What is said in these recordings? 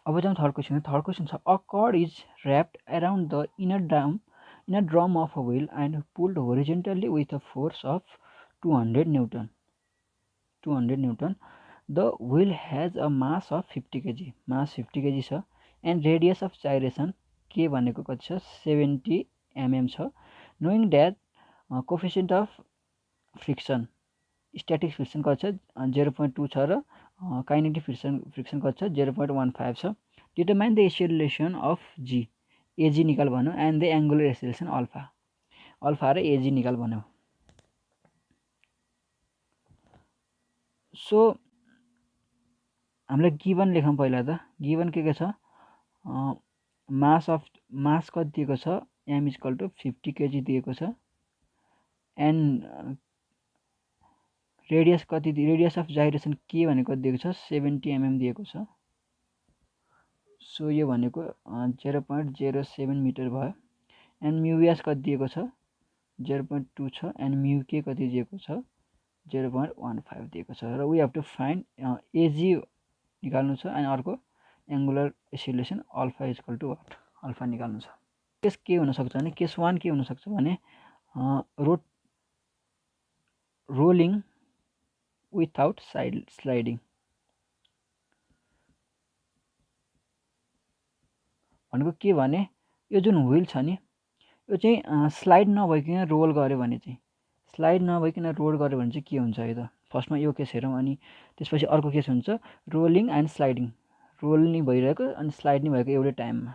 अब जाउँ third question छ a cord is wrapped around the inner drum of a wheel and pulled horizontally with a force of 200 Newton. The wheel has a mass of 50 kg. Mass 50 kg छ and radius of gyration k भनेको कति छ 70 mm छ. Knowing that coefficient of friction static friction कति छ 0.2 छ र kinetic friction कति छ 0.15 छ. Determine the acceleration of g. AG निकाल भन्यो and the angular acceleration alpha. Alpha र AG निकाल भन्यो. सो हामीलाई गिवन लेखौँ पहिला त. गिवन के छ मास कति दिएको छ m = 50 kg दिएको छ एन्ड रेडियस कति रेडियस अफ जाइरेसन के भनेको दिएको छ 70 mm दिएको छ. सो यो भनेको 0.07 मिटर भयो एन्ड म्यु व्यास कति दिएको छ 0.2 छ एन्ड म्यु के कति दिएको छ 0.15 दिएको छ र we have to find AG निकाल्नु छ अनि अर्को angular acceleration alpha equal to what alpha निकाल्नु छ. केस के हुन सक्छ भने केस 1 के हुन सक्छ भने रोलिङ विथआउट स्लाइडिङ भनेको के भने यो जुन व्हील छ नि यो चाहिँ स्लाइड नभइकन रोल गर्यो भने चाहिँ के हुन्छ है त फर्स्टमा यो केस हेरौँ अनि त्यसपछि अर्को केस हुन्छ रोलिङ एन्ड स्लाइडिङ रोल नि भइरहेको अनि स्लाइड नि भएको एउटै टाइममा.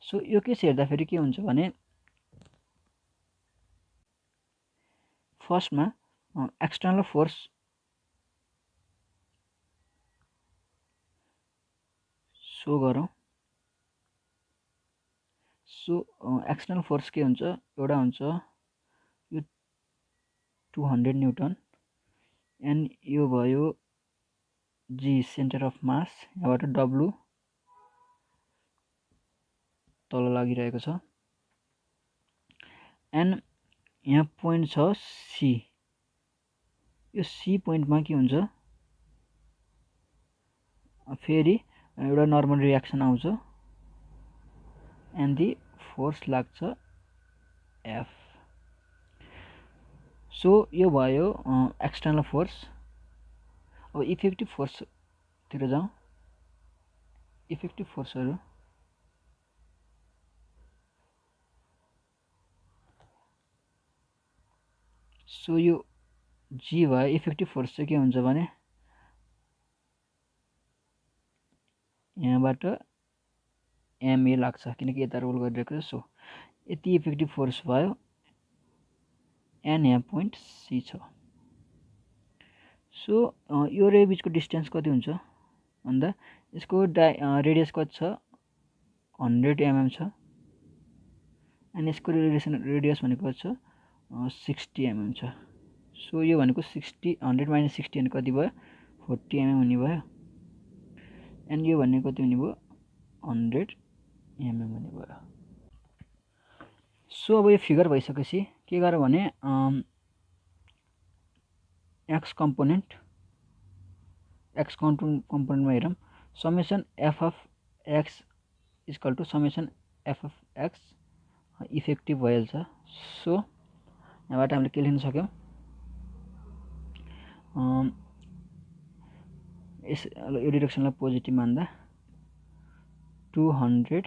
सो यो केस हेर्दाखेरि के हुन्छ भने फर्स्टमा एक्सटर्नल फोर्स सो गरौँ. सो एक्सटर्नल फोर्स के हुन्छ एउटा हुन्छ यो 200 न्युटन एन्ड यो भयो जी सेन्टर अफ मास यहाँबाट डब्लु तल लागिरहेको छ एन्ड यहाँ पोइन्ट छ सी. यो सी पोइन्टमा के हुन्छ फेरि एउटा नर्मल रियाक्सन आउँछ एन्ड दि फोर्स लाग्छ एफ. सो यो भयो एक्सटर्नल फोर्स. अब इफेक्टिभ फोर्सतिर जाउँ. इफेक्टिभ फोर्सहरू सो यो जी भयो. इफेक्टिभ फोर्स चाहिँ के हुन्छ भने यहाँबाट एमए लाग्छ किनकि यता रोल गरिरहेको छ. सो यति इफेक्टिभ फोर्स भयो एन यहाँ पोइन्ट सी छ. सो यो रे बिचको डिस्टेन्स कति हुन्छ भन्दा यसको रेडियस कति छ 100 mm छ एन्ड यसको रेडियस भनेको छ 60 mm छ. सो यो भनेको 100 - 60 अनि कति भयो 40 mm हुने भयो एन्ड यो भन्ने कति हुने भयो 100 mm हुने भयो. सो अब यो फिगर भइसकेपछि के गरौँ भने एक्स कम्पोनेन्टमा हेरौँ. Summation F of X equal to summation F of X effective भइहाल्छ. सो यहाँबाट हामीले के लेख्न सक्यौँ यो डिरेक्सनलाई पोजिटिभ मान्दा 200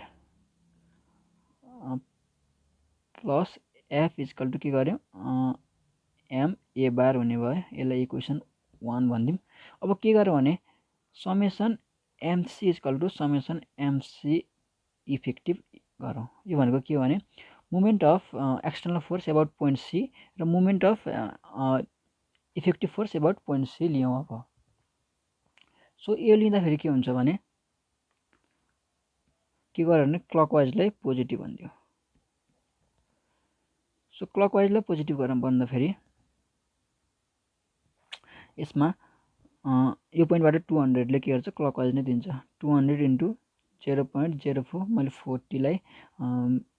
प्लस एफ इक्वल टु के गर्यौँ एम ए बार हुने भयो. यसलाई इक्वेसन 1 भनिदिउँ. अब के गरौँ भने summation MC equal to summation MC effective गरौँ. यो भनेको के हो भने moment of external force about point C र moment of effective force about point C लियौँ. अब सो यो लिँदाखेरि के हुन्छ भने के गर्यो भने क्लकवाइजलाई पोजिटिभ भनिदियो. सो क्लकवाइजलाई पोजिटिभ गरौँ भन्दाखेरि यसमा यो पोइन्टबाट 200 ले के गर्छ क्लकवाइज नै दिन्छ. 200 × 0.04 मैले 40 लाई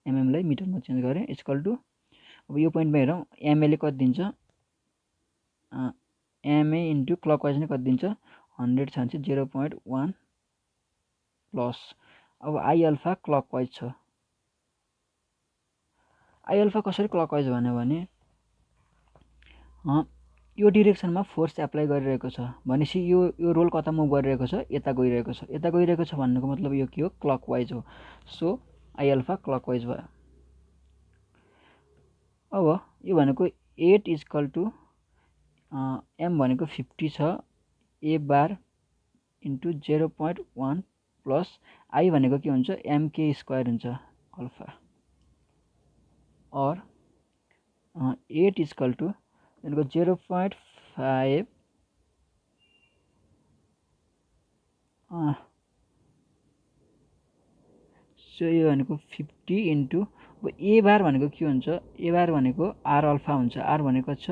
एमएमलाई मिटरमा चेन्ज गरेँ इक्वल टु अब यो पोइन्टमा हेरौँ एमएले कति दिन्छ एमए इन्टु क्लकवाइज नै कति दिन्छ 100 छ भने चाहिँ 0.1 प्लस अब आई अल्फा क्लकवाइज छ। आई अल्फा कसरी क्लकवाइज भन्यो भने यो डिरेक्सनमा फोर्स एप्लाई गरिरहेको छ भनेपछि यो रोल कता मुभ गरिरहेको छ, यता गइरहेको छ। यता गइरहेको छ भन्नुको मतलब यो के हो, क्लकवाइज हो। सो आई अल्फा क्लकवाइज भयो। अब यो भनेको 8 इक्वल टु एम भनेको 50 छ, ए बार इन्टु 0.1 प्लस आई भनेको के हुन्छ, एमके स्क्वायर हुन्छ अल्फा, और 8 इक्वल टु भनेको 0.5 सो यो भनेको 50 इन्टु अब ए बार भनेको के हुन्छ, ए बार भनेको आर अल्फा हुन्छ। आर भनेको छ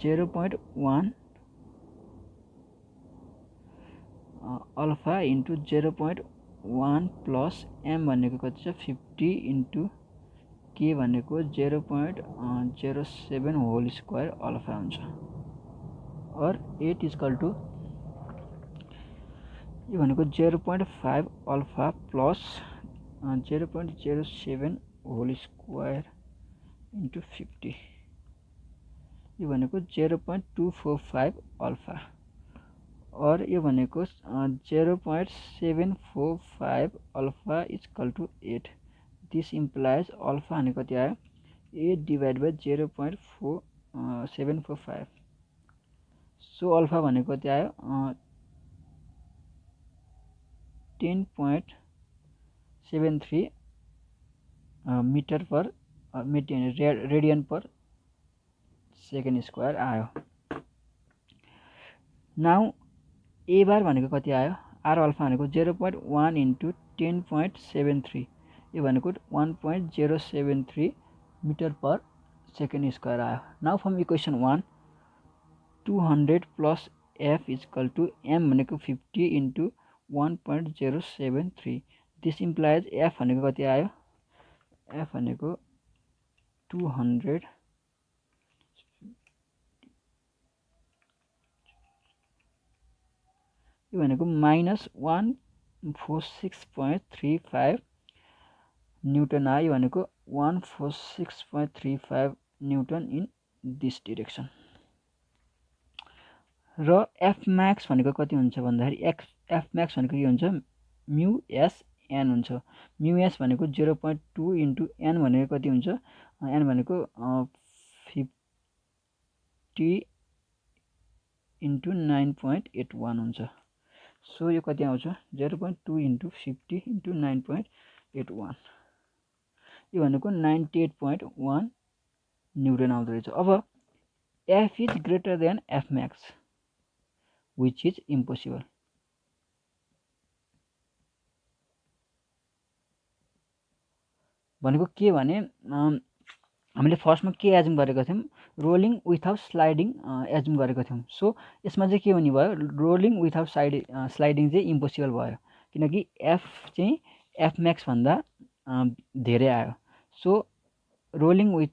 0.1 अल्फा इन्टु 0.1 प्लस एम भनेको कति छ 50 इन्टु के भनेको 0.07 होल स्क्वायर अल्फा हुन्छ, और 8 इक्वल टु यो भनेको 0.5 alpha plus 0.07 whole square into 50 यो भनेको 0.245 अल्फा, और यो भनेको 0.745 alpha equal to 8। This implies alpha भनेको कति आयो, 8 डिभाइड बाई 0.745। सो अल्फा भनेको कति आयो 10.73 metre per radian per second square आयो। नाउ ए बार भनेको कति आयो, आर अल्फा भनेको 0.1 इन्टु 10.73 यो भनेको 1.073 मिटर पर सेकेन्ड स्क्वायर आयो। Now from equation 1 200 plus F equal to M भनेको 50 इन्टु 1.073। दिस इम्प्लाइज एफ भनेको कति आयो, एफ भनेको 200 यो भनेको माइनस 146.35 न्युटन आयो। यो भनेको 146.35 न्युटन इन दिस डिरेक्सन। र एफ म्याक्स भनेको कति हुन्छ भन्दाखेरि एफ म्याक्स भनेको के हुन्छ, म्यु एस एन हुन्छ। म्यु एस भनेको 0.2 इन्टु एन भनेको कति हुन्छ, एन भनेको 50 इन्टु 9.81 हुन्छ। सो यो कति आउँछ 0.2 इन्टु 50 इन्टु 9.81 यो भनेको 98.1 न्युटन आउँदो रहेछ। अब F is greater than F Max which is impossible. भनेको के भने हामीले फर्स्टमा के एजुम गरेको थियौँ, रोलिङ विथआउट स्लाइडिङ एजुम गरेको थियौँ। सो यसमा चाहिँ के हुने भयो, रोलिङ विथआउट स्लाइडिङ चाहिँ इम्पोसिबल भयो, किनकि एफ चाहिँ एफ म्याक्स भन्दा धेरै आयो। सो रोलिङ विथ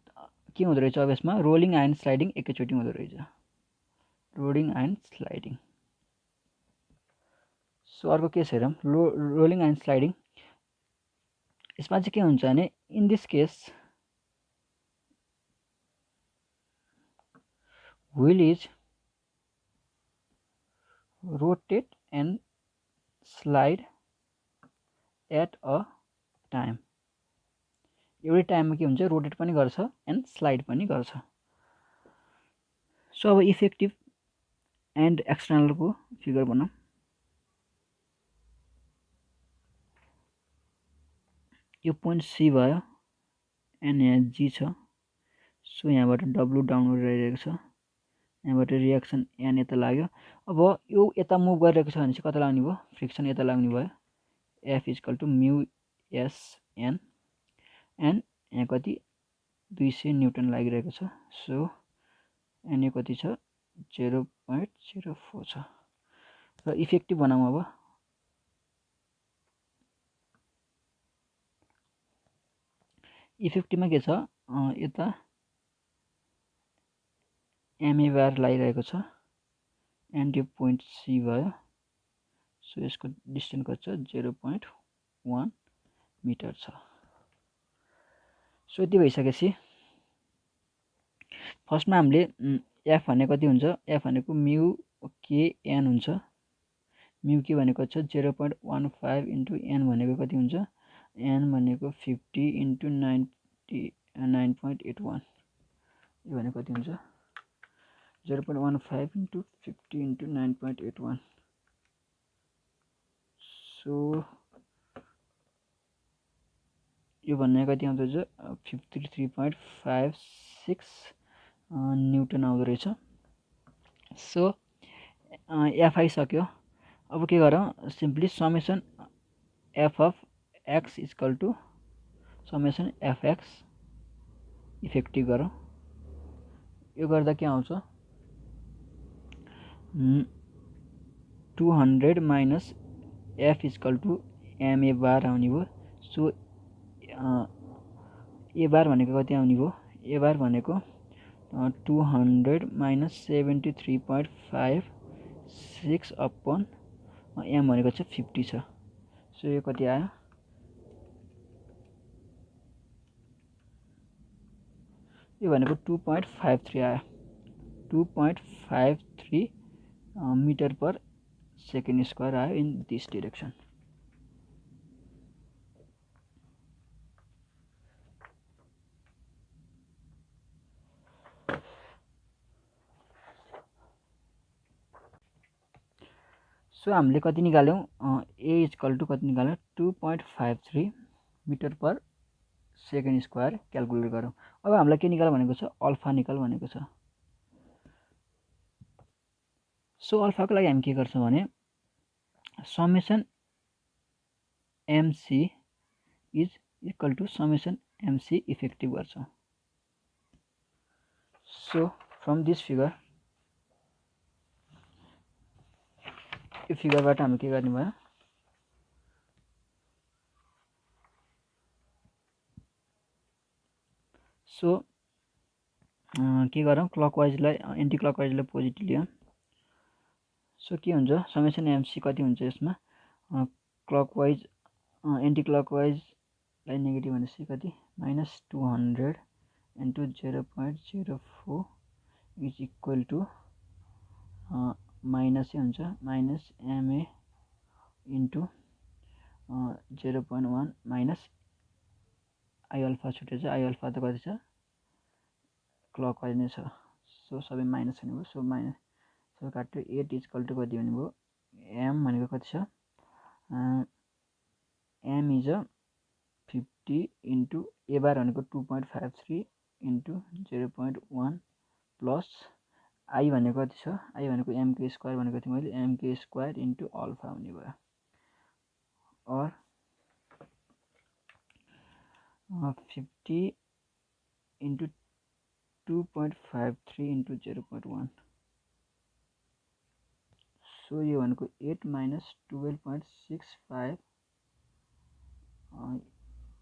के हुँदो रहेछ, अब यसमा रोलिङ एन्ड स्लाइडिङ एकैचोटि हुँदो रहेछ, रोलिङ एन्ड स्लाइडिङ। सो अर्को के छ हेरौँ, रोलिङ एन्ड स्लाइडिङ। यसमा चाहिँ के हुन्छ भने in this case wheel is rotate and slide at a time। एउटै टाइममा के हुन्छ, रोटेट पनि गर्छ एन्ड स्लाइड पनि गर्छ। सो अब इफेक्टिभ एन्ड एक्सटर्नलको फिगर बनाऊँ। यो पोइन्ट सी भयो एन्ड यहाँ जी छ। सो यहाँबाट डब्लु डाउन गरिरहेको छ, यहाँबाट रिएक्सन एन यता लाग्यो। अब यो यता मुभ गरिरहेको छ भने चाहिँ कता लाग्ने भयो, फ्रिक्सन यता लाग्ने भयो। एफ इक्वल टु म्यु एस एन एन्ड यहाँ कति 200 न्युटन लागिरहेको छ। सो एन यो कति छ 0.04 छ। र इफेक्टिभ बनाऊँ। अब इफेक्टिभमा के छ, यता एमए बार लागिरहेको छ एन्ड यो पोइन्ट सी भयो। सो यसको डिस्टेन्स कति छ 0.1 मिटर छ। सो यति भइसकेपछि फर्स्टमा हामीले एफ भनेको कति हुन्छ, एफ भनेको म्यु के एन हुन्छ। म्यु के भनेको छ 0.15 इन्टु एन भनेको कति हुन्छ, एन भनेको 50 इन्टु 9.81, यो भनेको कति हुन्छ 0.15 इन्टु 50 इन्टु 9.81। सो यो भनेको कति आउँदो रहेछ 53.56 न्युटन आउँदो रहेछ। सो एफ आइसक्यो। अब के गरौँ, simply summation F of X equal to summation F X effective गरौँ। यो गर्दा के आउँछ 200 minus F equal to MA bar आउने भयो। सो ए बार भनेको कति आउने भयो, ए बार भनेको 200 माइनस 73.56 अपन एम भनेको चाहिँ 50 छ। सो यो कति आयो, यो भनेको 2.53 आयो, 2.53 मिटर पर सेकेन्ड स्क्वायर आयो इन दिस डिरेक्सन। सो हामीले कति निकाल्यौँ, ए इक्वल टु कति निकाल्यौँ 2.53 metre per second square calculate गरौँ। अब हामीलाई के निकाल भनेको छ, अल्फा निकाल भनेको छ। सो अल्फाको लागि हामी के गर्छौँ भने summation MC is equal to summation MC effective गर्छौँ। सो फ्रम दिस फिगर, यो फिगरबाट हामी के गर्ने भयो, सो के गरौँ क्लकवाइजलाई एन्टी क्लकवाइजलाई पोजिटिभ लियौँ। सो के हुन्छ समेसन एमसी कति हुन्छ यसमा, क्लकवाइज एन्टी क्लकवाइजलाई नेगेटिभ भनेपछि कति minus 200 into 0.04 is equal to माइनसै हुन्छ minus MA into 0.1 minus I alpha छुटेछ, आई अल्फा त कति छ क्लकवाइज नै छ। सो सबै माइनस हुने भयो। सो माइनस सो काट्यो 8 इक्वल टु कति हुने भयो, एम भनेको कति छ, am is 50 into A bar भनेको 2.53 इन्टु 0.1 प्लस आई भनेको कति छ, आई भनेको एमके स्क्वायर भनेको थिएँ मैले, एमके स्क्वायर इन्टु अल्फा हुने भयो। और 50 इन्टु 2.53 इन्टु 0.1, सो यो भनेको 8 माइनस 12.65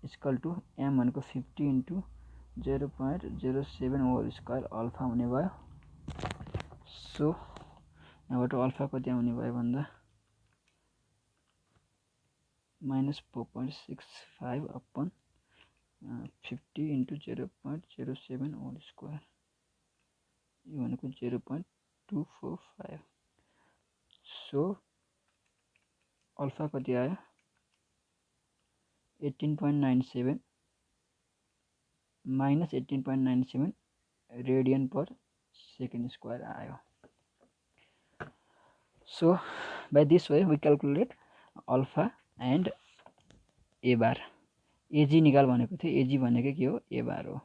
इक्वल टु एम भनेको 50 इन्टु 0.07 होल स्क्वायर अल्फा हुने भयो। सो यहाँबाट अल्फा कति आउने भयो भन्दा minus 4.65 upon 50 into 0.07 whole square, यो भनेको 0.245। सो अल्फा कति आयो 18.97 minus 18.97 radian per second square आयो। So by this way we calculate alpha and A bar. AG निकाल भनेको थियो, एजी भनेको के हो ए बार हो।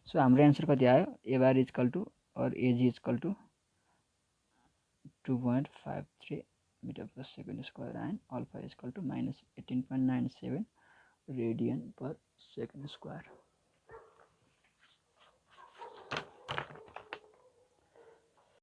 सो हाम्रो एन्सर कति आयो, ए बार इक्वल टु और AG equal to 2.53 metre per second square and alpha equal to minus 18.97 radian per second square.